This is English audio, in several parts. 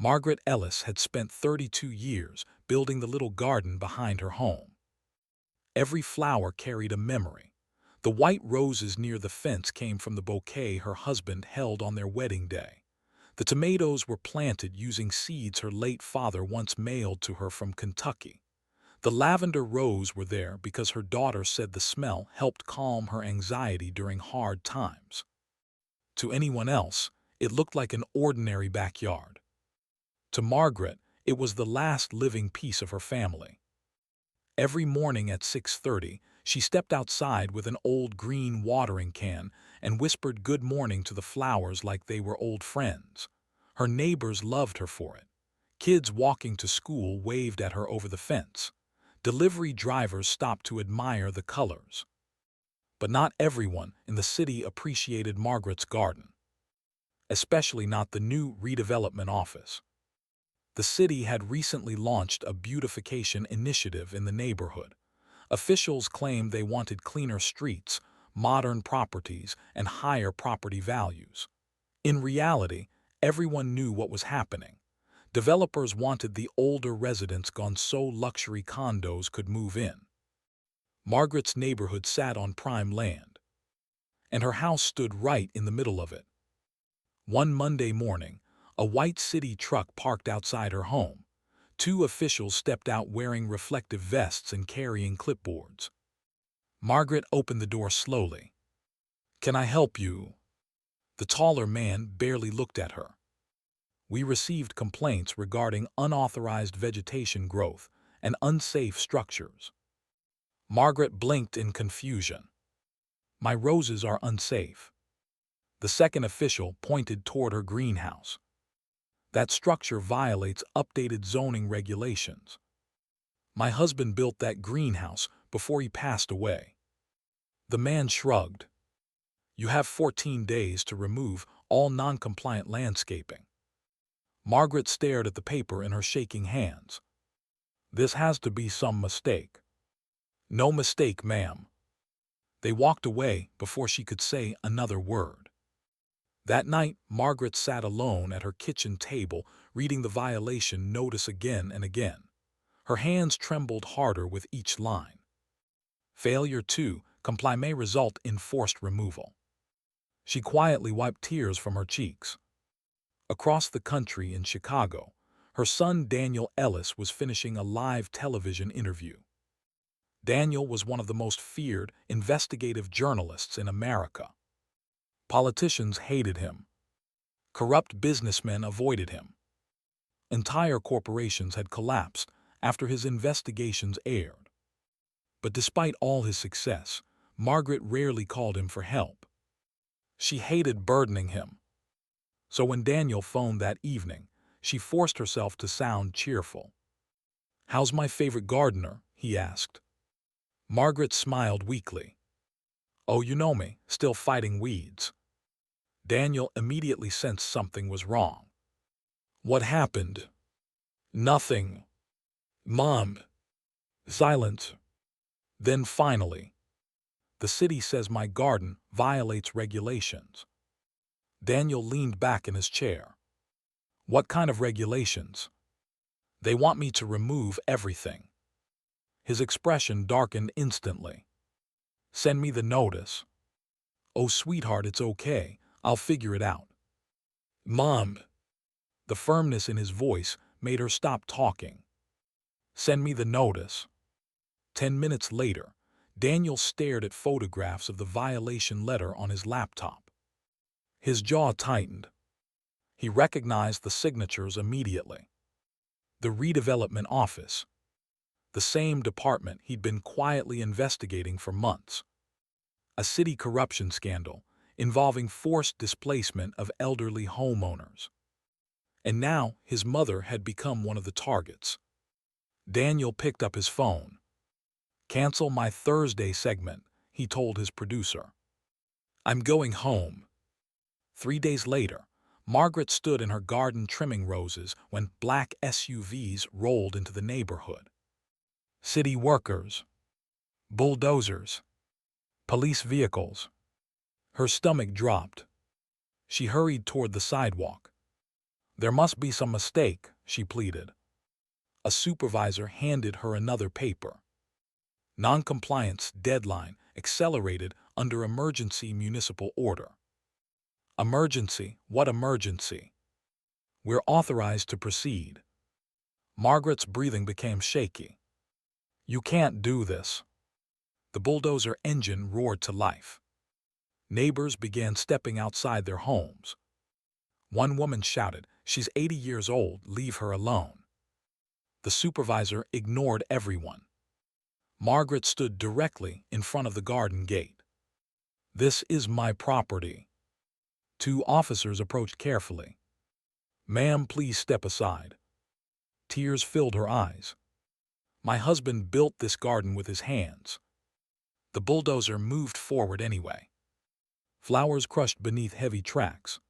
Margaret Ellis had spent 32 years building the little garden behind her home. Every flower carried a memory. The white roses near the fence came from the bouquet her husband held on their wedding day. The tomatoes were planted using seeds her late father once mailed to her from Kentucky. The lavender rose were there because her daughter said the smell helped calm her anxiety during hard times. To anyone else, it looked like an ordinary backyard. To Margaret, it was the last living piece of her family. Every morning at 6:30, she stepped outside with an old green watering can and whispered good morning to the flowers like they were old friends. Her neighbors loved her for it. Kids walking to school waved at her over the fence. Delivery drivers stopped to admire the colors. But not everyone in the city appreciated Margaret's garden, especially not the new redevelopment office. The city had recently launched a beautification initiative in the neighborhood. Officials claimed they wanted cleaner streets, modern properties, and higher property values. In reality, everyone knew what was happening. Developers wanted the older residents gone so luxury condos could move in. Margaret's neighborhood sat on prime land, and her house stood right in the middle of it. One Monday morning, a white city truck parked outside her home. Two officials stepped out wearing reflective vests and carrying clipboards. Margaret opened the door slowly. "Can I help you?" The taller man barely looked at her. "We received complaints regarding unauthorized vegetation growth and unsafe structures." Margaret blinked in confusion. "My roses are unsafe." The second official pointed toward her greenhouse. "That structure violates updated zoning regulations. My husband built that greenhouse before he passed away." The man shrugged. "You have 14 days to remove all non-compliant landscaping." Margaret stared at the paper in her shaking hands. "This has to be some mistake." "No mistake, ma'am." They walked away before she could say another word. That night, Margaret sat alone at her kitchen table, reading the violation notice again and again. Her hands trembled harder with each line. Failure to comply may result in forced removal. She quietly wiped tears from her cheeks. Across the country in Chicago, her son Daniel Ellis was finishing a live television interview. Daniel was one of the most feared investigative journalists in America. Politicians hated him. Corrupt businessmen avoided him. Entire corporations had collapsed after his investigations aired. But despite all his success, Margaret rarely called him for help. She hated burdening him. So when Daniel phoned that evening, she forced herself to sound cheerful. "How's my favorite gardener?" he asked. Margaret smiled weakly. "Oh, you know me, still fighting weeds." Daniel immediately sensed something was wrong. "What happened?" "Nothing." "Mom." Silence. Then finally, "The city says my garden violates regulations." Daniel leaned back in his chair. "What kind of regulations?" "They want me to remove everything." His expression darkened instantly. "Send me the notice." "Oh, sweetheart, it's okay. I'll figure it out." "Mom." The firmness in his voice made her stop talking. "Send me the notice." 10 minutes later, Daniel stared at photographs of the violation letter on his laptop. His jaw tightened. He recognized the signatures immediately. The redevelopment office. The same department he'd been quietly investigating for months. A city corruption scandal involving forced displacement of elderly homeowners. And now his mother had become one of the targets. Daniel picked up his phone. "Cancel my Thursday segment," he told his producer. "I'm going home." 3 days later, Margaret stood in her garden trimming roses when black SUVs rolled into the neighborhood. City workers. Bulldozers. Police vehicles. Her stomach dropped. She hurried toward the sidewalk. There must be some mistake, she pleaded. A supervisor handed her another paper. Noncompliance deadline accelerated under emergency municipal order. Emergency? What emergency? We're authorized to proceed. Margaret's breathing became shaky. You can't do this. The bulldozer engine roared to life. Neighbors began stepping outside their homes. One woman shouted, "She's 80 years old, leave her alone." The supervisor ignored everyone. Margaret stood directly in front of the garden gate. "This is my property." Two officers approached carefully. "Ma'am, please step aside." Tears filled her eyes. "My husband built this garden with his hands." The bulldozer moved forward anyway. Flowers crushed beneath heavy tracks.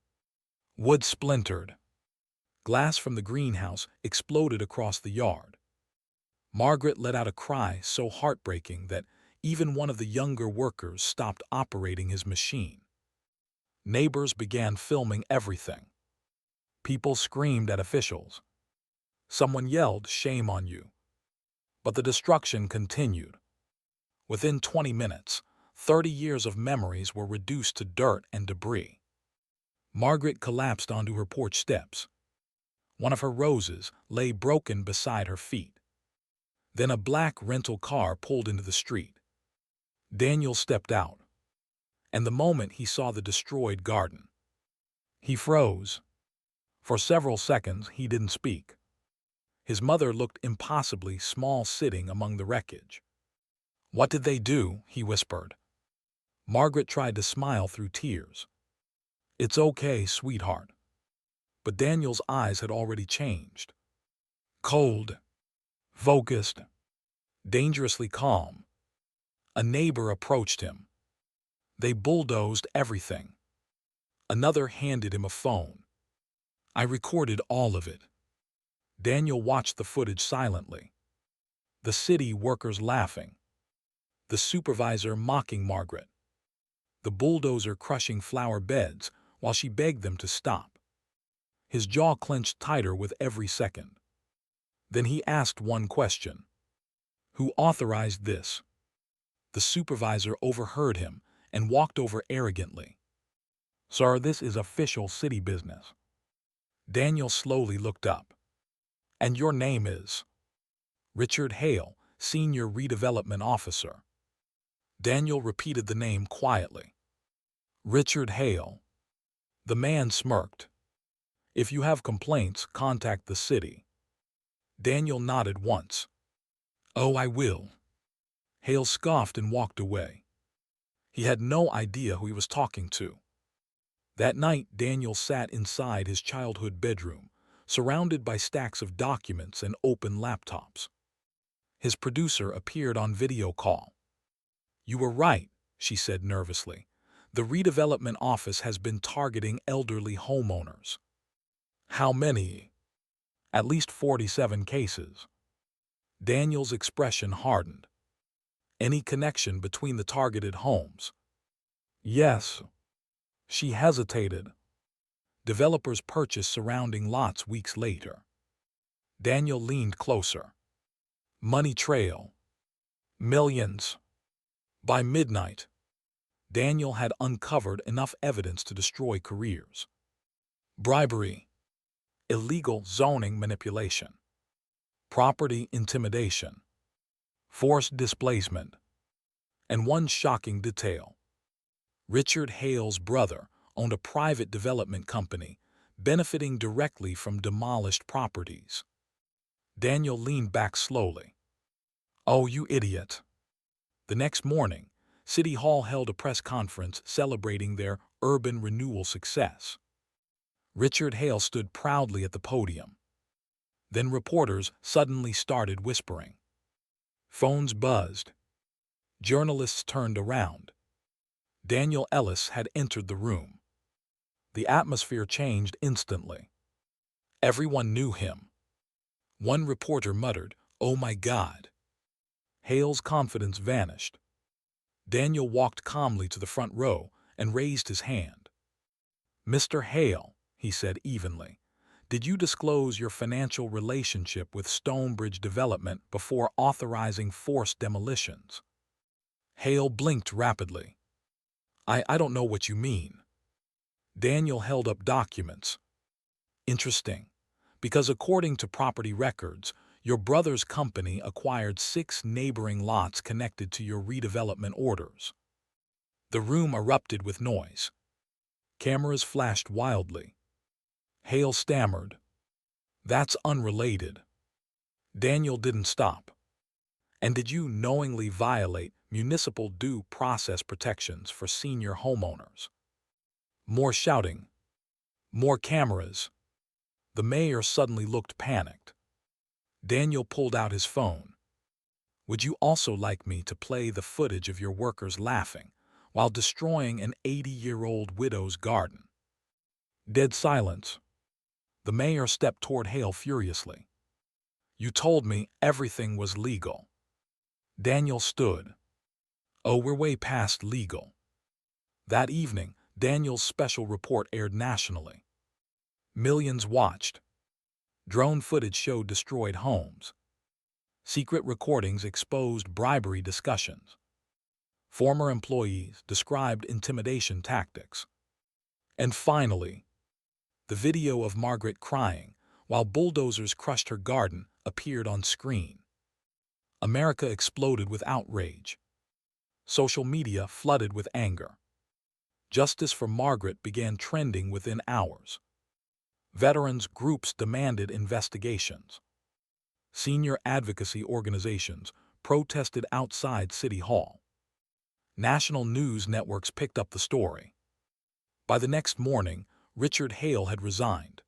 Wood splintered. Glass from the greenhouse exploded across the yard. Margaret let out a cry so heartbreaking that even one of the younger workers stopped operating his machine. Neighbors began filming everything. People screamed at officials. Someone yelled, "Shame on you." But the destruction continued. Within 20 minutes, 30 years of memories were reduced to dirt and debris. Margaret collapsed onto her porch steps. One of her roses lay broken beside her feet. Then a black rental car pulled into the street. Daniel stepped out. And the moment he saw the destroyed garden, he froze. For several seconds, he didn't speak. His mother looked impossibly small sitting among the wreckage. "What did they do?" he whispered. Margaret tried to smile through tears. "It's okay, sweetheart." But Daniel's eyes had already changed. Cold, focused, dangerously calm. A neighbor approached him. They bulldozed everything. Another handed him a phone. "I recorded all of it." Daniel watched the footage silently. The city workers laughing. The supervisor mocking Margaret. The bulldozer crushing flower beds while she begged them to stop. His jaw clenched tighter with every second. Then he asked one question. "Who authorized this?" The supervisor overheard him and walked over arrogantly. "Sir, this is official city business." Daniel slowly looked up. "And your name is?" "Richard Hale, Senior Redevelopment Officer." Daniel repeated the name quietly. "Richard Hale." The man smirked. "If you have complaints, contact the city." Daniel nodded once. "Oh, I will." Hale scoffed and walked away. He had no idea who he was talking to. That night, Daniel sat inside his childhood bedroom, surrounded by stacks of documents and open laptops. His producer appeared on video call. "You were right," she said nervously. "The redevelopment office has been targeting elderly homeowners." "How many?" "At least 47 cases." Daniel's expression hardened. "Any connection between the targeted homes?" "Yes." She hesitated. Developers purchased surrounding lots weeks later. Daniel leaned closer. Money trail. Millions. By midnight, Daniel had uncovered enough evidence to destroy careers. Bribery. Illegal zoning manipulation. Property intimidation. Forced displacement. And one shocking detail. Richard Hale's brother owned a private development company, benefiting directly from demolished properties. Daniel leaned back slowly. "Oh, you idiot." The next morning, City Hall held a press conference celebrating their urban renewal success. Richard Hale stood proudly at the podium. Then reporters suddenly started whispering. Phones buzzed. Journalists turned around. Daniel Ellis had entered the room. The atmosphere changed instantly. Everyone knew him. One reporter muttered, "Oh my God." Hale's confidence vanished. Daniel walked calmly to the front row and raised his hand. "Mr. Hale," he said evenly, Did you disclose your financial relationship with Stonebridge Development before authorizing forced demolitions? Hale blinked rapidly. I don't know what you mean. Daniel held up documents. Interesting, because according to property records, your brother's company acquired 6 neighboring lots connected to your redevelopment orders. The room erupted with noise. Cameras flashed wildly. Hale stammered. That's unrelated. Daniel didn't stop. And did you knowingly violate municipal due process protections for senior homeowners? More shouting. More cameras. The mayor suddenly looked panicked. Daniel pulled out his phone. Would you also like me to play the footage of your workers laughing while destroying an 80-year-old widow's garden? Dead silence. The mayor stepped toward Hale furiously. You told me everything was legal. Daniel stood. Oh, we're way past legal. That evening, Daniel's special report aired nationally. Millions watched. Drone footage showed destroyed homes. Secret recordings exposed bribery discussions. Former employees described intimidation tactics. And finally, the video of Margaret crying while bulldozers crushed her garden appeared on screen. America exploded with outrage. Social media flooded with anger. Justice for Margaret began trending within hours. Veterans groups demanded investigations. Senior advocacy organizations protested outside City Hall. National news networks picked up the story. By the next morning, Richard Hale had resigned.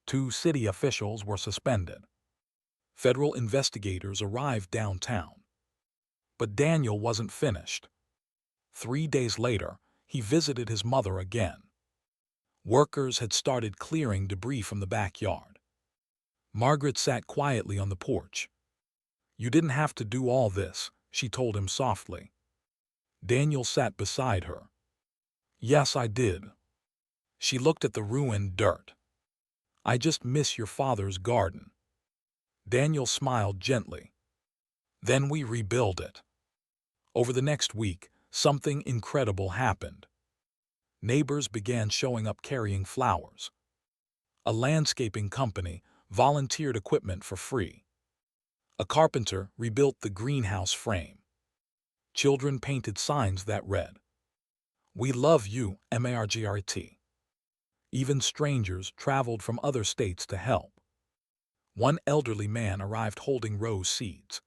2 city officials were suspended. Federal investigators arrived downtown. But Daniel wasn't finished. 3 days later, he visited his mother again. Workers had started clearing debris from the backyard. Margaret sat quietly on the porch. You didn't have to do all this, she told him softly. Daniel sat beside her. Yes, I did. She looked at the ruined dirt. I just miss your father's garden. Daniel smiled gently. Then we rebuild it. Over the next week, something incredible happened. Neighbors began showing up carrying flowers. A landscaping company volunteered equipment for free. A carpenter rebuilt the greenhouse frame. Children painted signs that read, "We love you, Margaret." Even strangers traveled from other states to help. One elderly man arrived holding rose seeds.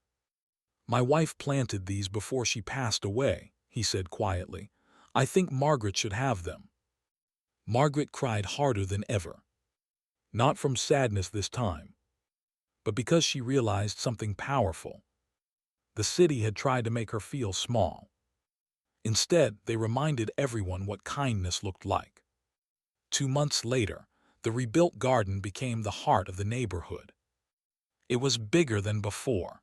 My wife planted these before she passed away, he said quietly. I think Margaret should have them. Margaret cried harder than ever. Not from sadness this time, but because she realized something powerful. The city had tried to make her feel small. Instead, they reminded everyone what kindness looked like. 2 months later, the rebuilt garden became the heart of the neighborhood. It was bigger than before,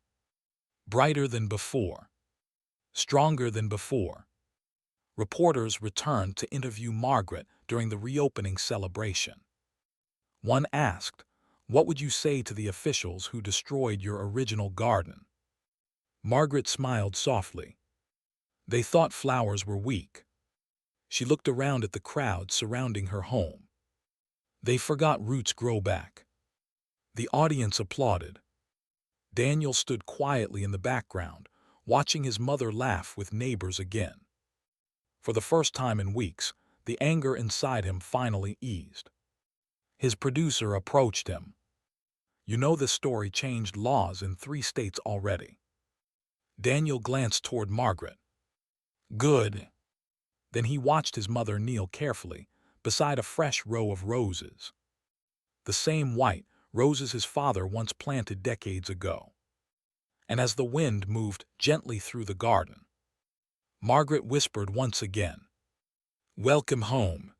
brighter than before, stronger than before. Reporters returned to interview Margaret during the reopening celebration. One asked, "What would you say to the officials who destroyed your original garden?" Margaret smiled softly. They thought flowers were weak. She looked around at the crowd surrounding her home. They forgot roots grow back. The audience applauded. Daniel stood quietly in the background, watching his mother laugh with neighbors again. For the first time in weeks, the anger inside him finally eased. His producer approached him. You know this story changed laws in 3 states already. Daniel glanced toward Margaret. Good. Then he watched his mother kneel carefully beside a fresh row of roses. The same white roses his father once planted decades ago. And as the wind moved gently through the garden, Margaret whispered once again, "Welcome home."